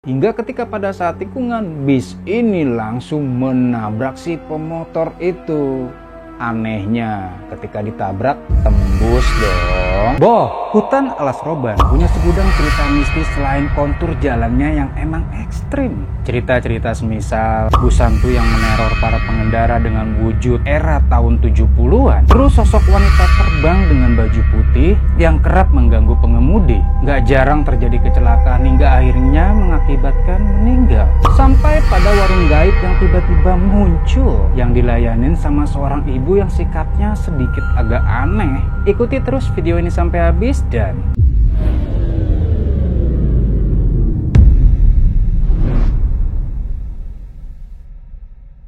Hingga ketika pada saat tikungan, bis ini langsung menabrak si pemotor itu. Anehnya, ketika ditabrak, tembus dong. Boh, hutan Alas Roban punya segudang cerita mistis selain kontur jalannya yang emang ekstrim. Cerita-cerita semisal bus santu yang meneror para pengendara dengan wujud era tahun 70-an. Terus sosok wanita terbang dengan baju putih yang kerap mengganggu pengemudi. Gak jarang terjadi kecelakaan hingga akhirnya mengakibatkan meninggal. Sampai pada warung gaib yang tiba-tiba muncul yang dilayanin sama seorang ibu yang sikapnya sedikit agak aneh. Ikuti terus video ini sampai habis dan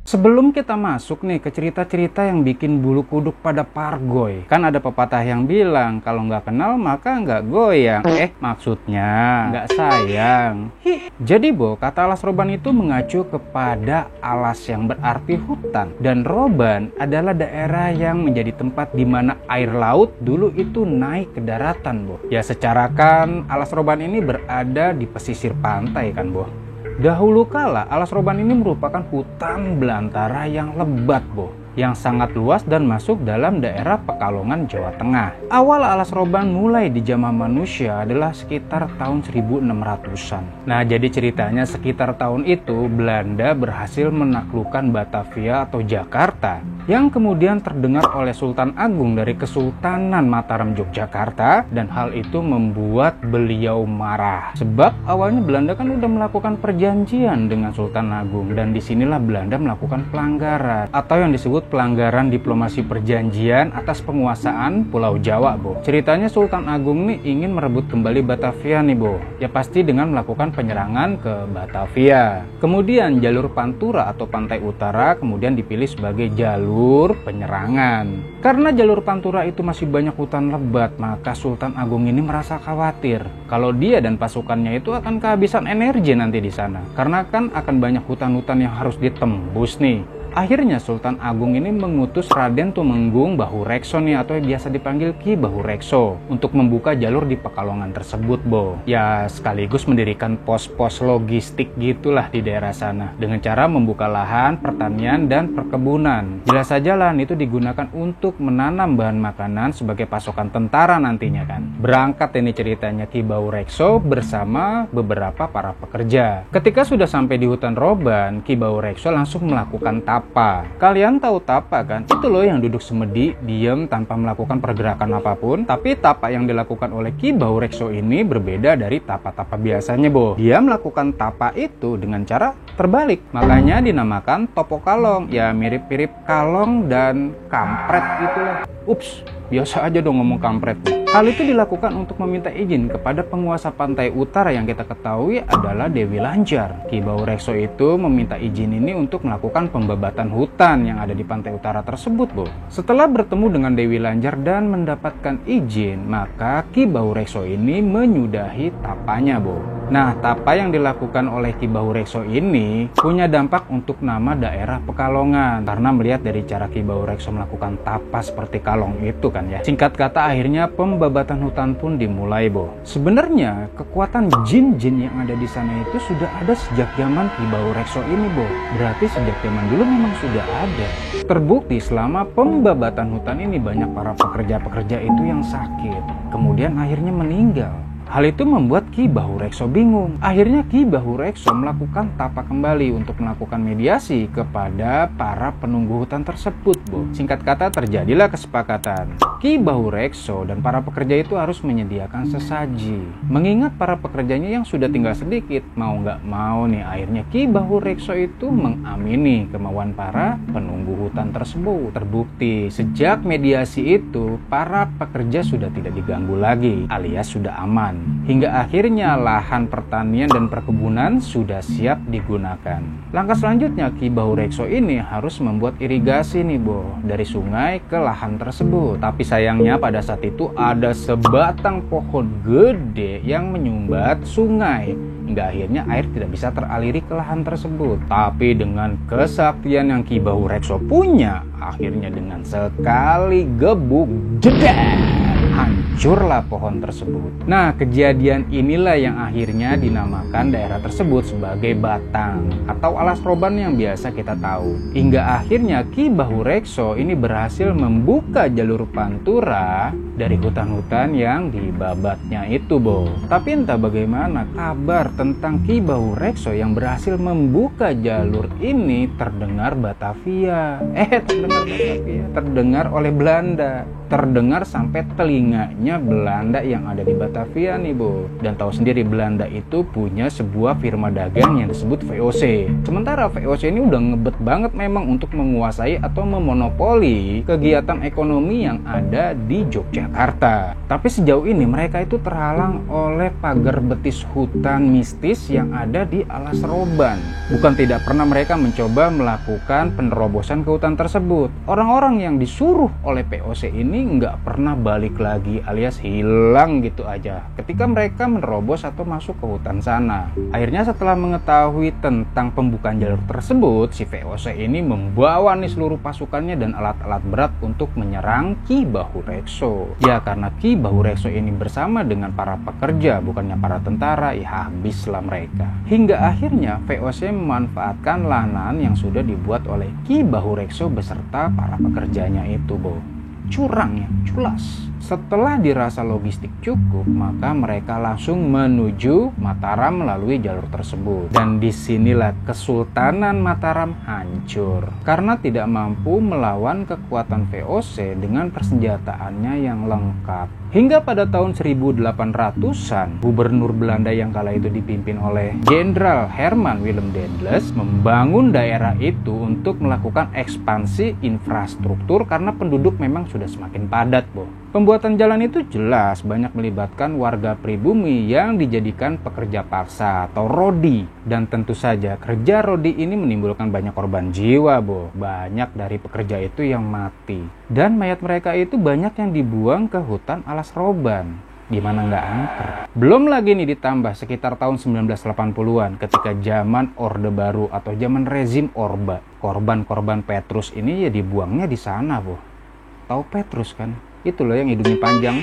sebelum kita masuk nih ke cerita-cerita yang bikin bulu kuduk pada pargoy. Kan ada pepatah yang bilang kalau nggak kenal maka nggak goyang. Maksudnya nggak sayang. Jadi kata Alas Roban itu mengacu kepada alas yang berarti hutan. Dan Roban adalah daerah yang menjadi tempat di mana air laut dulu itu naik ke daratan, Ya secara kan Alas Roban ini berada di pesisir pantai kan, Dahulu kala, Alas Roban ini merupakan hutan belantara yang lebat, yang sangat luas dan masuk dalam daerah Pekalongan, Jawa Tengah. Awal Alas Roban mulai di zaman manusia adalah sekitar tahun 1600-an. Nah, jadi ceritanya sekitar tahun itu Belanda berhasil menaklukkan Batavia atau Jakarta, yang kemudian terdengar oleh Sultan Agung dari Kesultanan Mataram, Yogyakarta, dan hal itu membuat beliau marah. Sebab awalnya Belanda kan udah melakukan perjanjian dengan Sultan Agung, dan disinilah Belanda melakukan pelanggaran atau yang disebut pelanggaran diplomasi perjanjian atas penguasaan Pulau Jawa, Ceritanya Sultan Agung nih ingin merebut kembali Batavia nih, Ya pasti dengan melakukan penyerangan ke Batavia. Kemudian jalur Pantura atau Pantai Utara kemudian dipilih sebagai jalur penyerangan. Karena jalur Pantura itu masih banyak hutan lebat, maka Sultan Agung ini merasa khawatir kalau dia dan pasukannya itu akan kehabisan energi nanti di sana. Karena kan akan banyak hutan-hutan yang harus ditembus nih. Akhirnya Sultan Agung ini mengutus Raden Tumenggung Bahurekso nih, atau yang biasa dipanggil Ki Bahurekso, untuk membuka jalur di Pekalongan tersebut, Ya sekaligus mendirikan pos-pos logistik gitulah di daerah sana dengan cara membuka lahan pertanian dan perkebunan. Jelas saja lahan itu digunakan untuk menanam bahan makanan sebagai pasokan tentara nantinya kan. Berangkat ini ceritanya Ki Bahurekso bersama beberapa para pekerja. Ketika sudah sampai di hutan Roban, Ki Bahurekso langsung melakukan tapa. Kalian tahu tapa kan? Itu loh yang duduk semedi, diam tanpa melakukan pergerakan apapun. Tapi tapa yang dilakukan oleh Ki Bahurekso ini berbeda dari tapa-tapa biasanya, Dia melakukan tapa itu dengan cara terbalik. Makanya dinamakan topo kalong. Ya mirip-mirip kalong dan kampret gitulah. Ups, biasa aja dong ngomong kampret. Hal itu dilakukan untuk meminta izin kepada penguasa pantai utara yang kita ketahui adalah Dewi Lanjar. Ki Bahurekso itu meminta izin ini untuk melakukan pembabatan hutan yang ada di pantai utara tersebut, Setelah bertemu dengan Dewi Lanjar dan mendapatkan izin, maka Ki Bahurekso ini menyudahi tapanya, Nah, tapa yang dilakukan oleh Ki Bahurekso ini punya dampak untuk nama daerah Pekalongan. Karena melihat dari cara Ki Bahurekso melakukan tapa seperti kalong itu kan ya. Singkat kata akhirnya pembabatan hutan pun dimulai, Sebenarnya kekuatan jin-jin yang ada di sana itu sudah ada sejak zaman Ki Bahurekso ini, Berarti sejak zaman dulu memang sudah ada. Terbukti selama pembabatan hutan ini banyak para pekerja-pekerja itu yang sakit, kemudian akhirnya meninggal. Hal itu membuat Ki Bahurekso bingung. Akhirnya Ki Bahurekso melakukan tapa kembali untuk melakukan mediasi kepada para penunggu hutan tersebut, Singkat kata terjadilah kesepakatan. Ki Bahurekso dan para pekerja itu harus menyediakan sesaji. Mengingat para pekerjanya yang sudah tinggal sedikit, mau nggak mau nih akhirnya Ki Bahurekso itu mengamini kemauan para penunggu hutan tersebut. Terbukti sejak mediasi itu para pekerja sudah tidak diganggu lagi, alias sudah aman. Hingga akhirnya lahan pertanian dan perkebunan sudah siap digunakan. Langkah selanjutnya Ki Bahurekso ini harus membuat irigasi nih, dari sungai ke lahan tersebut. Tapi sayangnya pada saat itu ada sebatang pohon gede yang menyumbat sungai, hingga akhirnya air tidak bisa teraliri ke lahan tersebut. Tapi dengan kesaktian yang Ki Bahurekso punya, akhirnya dengan sekali gebuk jedar, hancurlah pohon tersebut. Nah, kejadian inilah yang akhirnya dinamakan daerah tersebut sebagai Batang atau Alas Roban yang biasa kita tahu. Hingga akhirnya Ki Bahurekso ini berhasil membuka jalur pantura dari hutan-hutan yang dibabatnya itu, Bo. Tapi entah bagaimana kabar tentang Ki Bahurekso yang berhasil membuka jalur ini terdengar Batavia. Terdengar oleh Belanda. Terdengar sampai telinganya Belanda yang ada di Batavia nih, Bo. Dan tahu sendiri Belanda itu punya sebuah firma dagang yang disebut VOC. Sementara VOC ini udah ngebet banget memang untuk menguasai atau memonopoli kegiatan ekonomi yang ada di Yogyakarta. Tapi sejauh ini mereka itu terhalang oleh pagar betis hutan mistis yang ada di Alas Roban. Bukan tidak pernah mereka mencoba melakukan penerobosan ke hutan tersebut. Orang-orang yang disuruh oleh VOC ini nggak pernah balik lagi alias hilang gitu aja ketika mereka menerobos atau masuk ke hutan sana. Akhirnya setelah mengetahui tentang pembukaan jalur tersebut, si VOC ini membawa nih seluruh pasukannya dan alat-alat berat untuk menyerang Ki Bahurekso. Ya karena Ki Bahurekso ini bersama dengan para pekerja bukannya para tentara, ya habislah mereka. Hingga akhirnya VOC memanfaatkan lahan yang sudah dibuat oleh Ki Bahurekso beserta para pekerjanya itu, Bo. Curang ya, culas. Setelah dirasa logistik cukup, maka mereka langsung menuju Mataram melalui jalur tersebut. Dan disinilah Kesultanan Mataram hancur karena tidak mampu melawan kekuatan VOC dengan persenjataannya yang lengkap. Hingga pada tahun 1800-an, gubernur Belanda yang kala itu dipimpin oleh Jenderal Herman Willem Daendels membangun daerah itu untuk melakukan ekspansi infrastruktur karena penduduk memang sudah semakin padat, Bo. Pembuatan jalan itu jelas banyak melibatkan warga pribumi yang dijadikan pekerja paksa atau rodi. Dan tentu saja kerja rodi ini menimbulkan banyak korban jiwa, Bo. Banyak dari pekerja itu yang mati. Dan mayat mereka itu banyak yang dibuang ke hutan Alas Roban. Gimana nggak angker? Belum lagi nih ditambah sekitar tahun 1980-an ketika zaman Orde Baru atau zaman rezim Orba. Korban-korban Petrus ini ya dibuangnya di sana, Bo. Tahu Petrus kan? Itu loh yang hidungnya panjang.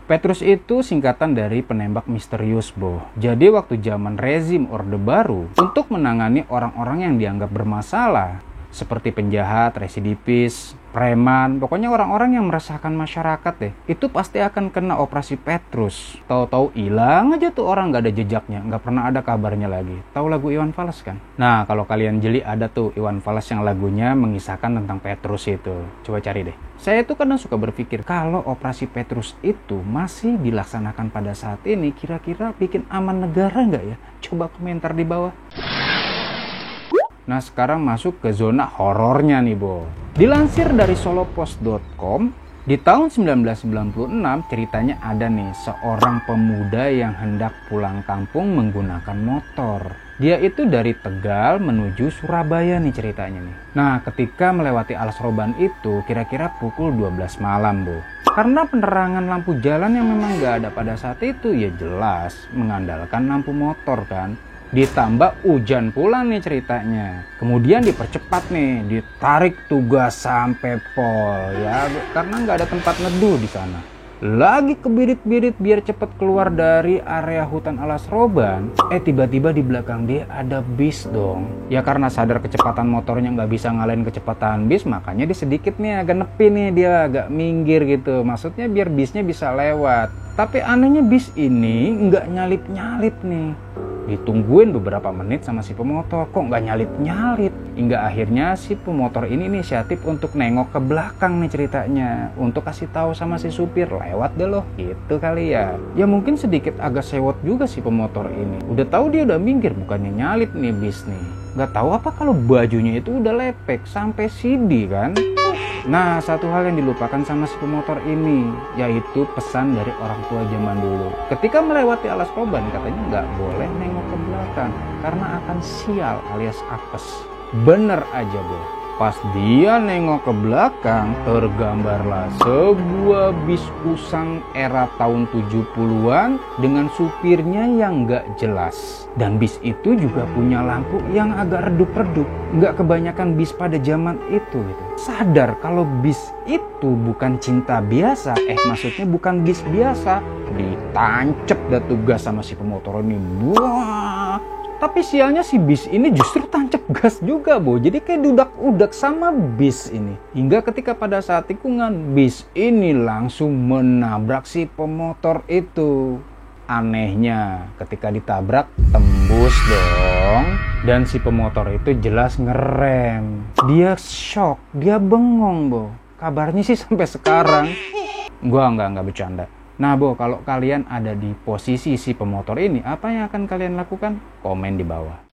Petrus itu singkatan dari penembak misterius, Bo. Jadi waktu zaman rezim Orde Baru, untuk menangani orang-orang yang dianggap bermasalah seperti penjahat, residipis, preman, pokoknya orang-orang yang meresahkan masyarakat deh, itu pasti akan kena operasi Petrus. Tahu-tahu hilang aja tuh orang, nggak ada jejaknya, nggak pernah ada kabarnya lagi. Tahu lagu Iwan Fals kan? Nah, kalau kalian jeli ada tuh Iwan Fals yang lagunya mengisahkan tentang Petrus itu. Coba cari deh. Saya tuh kadang suka berpikir kalau operasi Petrus itu masih dilaksanakan pada saat ini, kira-kira bikin aman negara nggak ya? Coba komentar di bawah. Nah, sekarang masuk ke zona horornya nih, Bo. Dilansir dari solopost.com, di tahun 1996 ceritanya ada nih seorang pemuda yang hendak pulang kampung menggunakan motor. Dia itu dari Tegal menuju Surabaya nih ceritanya nih. Nah, ketika melewati Alas Roban itu kira-kira pukul 12 malam, Bo. Karena penerangan lampu jalan yang memang nggak ada pada saat itu, ya jelas mengandalkan lampu motor kan. Ditambah hujan pula nih ceritanya. Kemudian dipercepat nih, ditarik tugas sampai pol ya, karena nggak ada tempat neduh di sana. Lagi kebirit-birit biar cepet keluar dari area hutan Alas Roban, tiba-tiba di belakang dia ada bis dong. Ya karena sadar kecepatan motornya nggak bisa ngalahin kecepatan bis, makanya dia sedikit nih agak nepi nih, dia agak minggir gitu. Maksudnya biar bisnya bisa lewat. Tapi anehnya bis ini nggak nyalip-nyalip nih. Ditungguin beberapa menit sama si pemotor, kok nggak nyalip-nyalip. Hingga akhirnya si pemotor ini inisiatif untuk nengok ke belakang nih ceritanya, untuk kasih tahu sama si supir, lewat deh loh, gitu kali ya. Ya mungkin sedikit agak sewot juga si pemotor ini. Udah tahu dia udah minggir, bukannya nyalip nih bis nih. Nggak tahu apa kalau bajunya itu udah lepek sampai sidi kan. Nah, satu hal yang dilupakan sama si pemotor ini, yaitu pesan dari orang tua zaman dulu. Ketika melewati Alas Roban, katanya nggak boleh nengok ke belakang, karena akan sial alias apes. Bener aja, Bo. Pas dia nengok ke belakang, tergambarlah sebuah bis usang era tahun 70-an dengan supirnya yang nggak jelas. Dan bis itu juga punya lampu yang agak redup-redup. Nggak kebanyakan bis pada zaman itu gitu. Sadar kalau bis itu bukan cinta biasa, maksudnya bukan bis biasa. Ditancep dah tugas sama si pemotor ini. Wah. Tapi sialnya si bis ini justru tancap gas juga, Bo. Jadi kayak dudak-udak sama bis ini. Hingga ketika pada saat tikungan, bis ini langsung menabrak si pemotor itu. Anehnya, ketika ditabrak, tembus dong. Dan si pemotor itu jelas ngerem. Dia shock, dia bengong, Bo. Kabarnya sih sampai sekarang. Gua nggak bercanda. Nah, Bo, kalau kalian ada di posisi si pemotor ini, apa yang akan kalian lakukan? Komen di bawah.